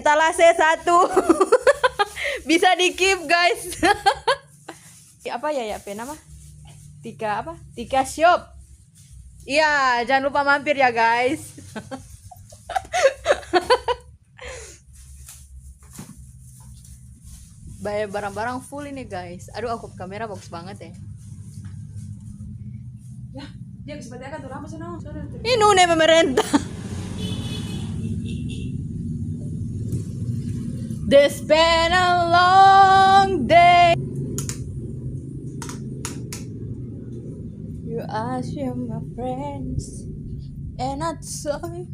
etalase 1. Bisa di keep guys. Apa ya nama? Tika Shop. Iya, jangan lupa mampir ya guys. Banyak barang-barang full ini guys. Aduh, aku kamera bagus banget ya. Ya, dia seperti akan tuh lama sana. Ini nune pemerintah. This been a long day. You ask my friends, and I saw you.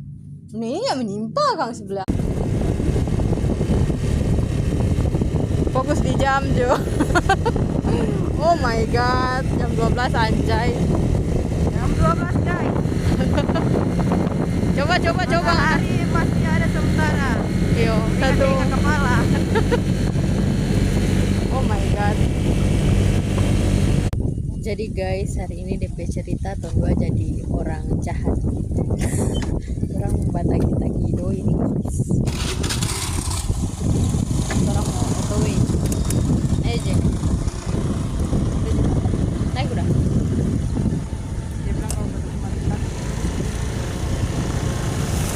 Nih yang menyimpang kang sebelah. Fokus di jam Jo. Oh my god, jam 12 anjay. Jam 12 guys. Coba. Hari pasti ada sementara. Yo, satu. Ingat kepala. Oh my god. Jadi guys, hari ini DP cerita Tonggua jadi orang jahat. Orang membatagi-tagi doi ini guys. Orang mau otoway. Ayo Jack. Naik udah. Dia bilang kalau ketemu Marita.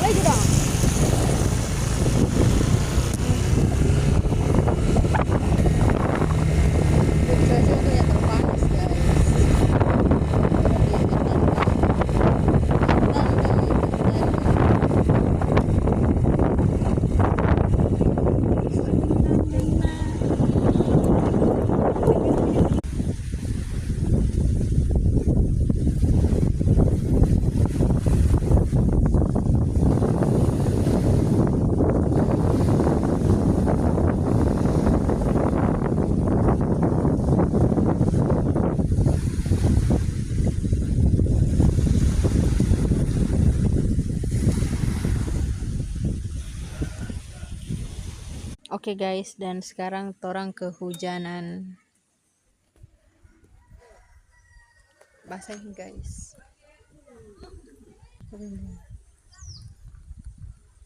Naik udah. Cuaca tuh ya terpanas guys. Oke guys, dan sekarang torang kehujanan. Basah guys.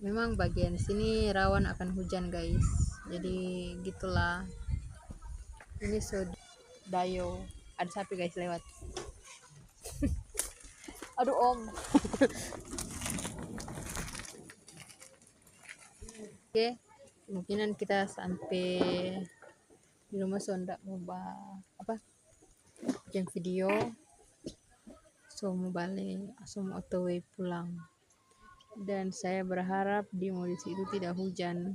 Memang bagian sini rawan akan hujan guys. Jadi gitulah. Ini Dayo. Ada sapi guys lewat. Aduh om. Oke, kemungkinan kita sampai di rumah Sonda mau bikin video. So mau balik, so mau otw pulang. Dan saya berharap di modis itu tidak hujan.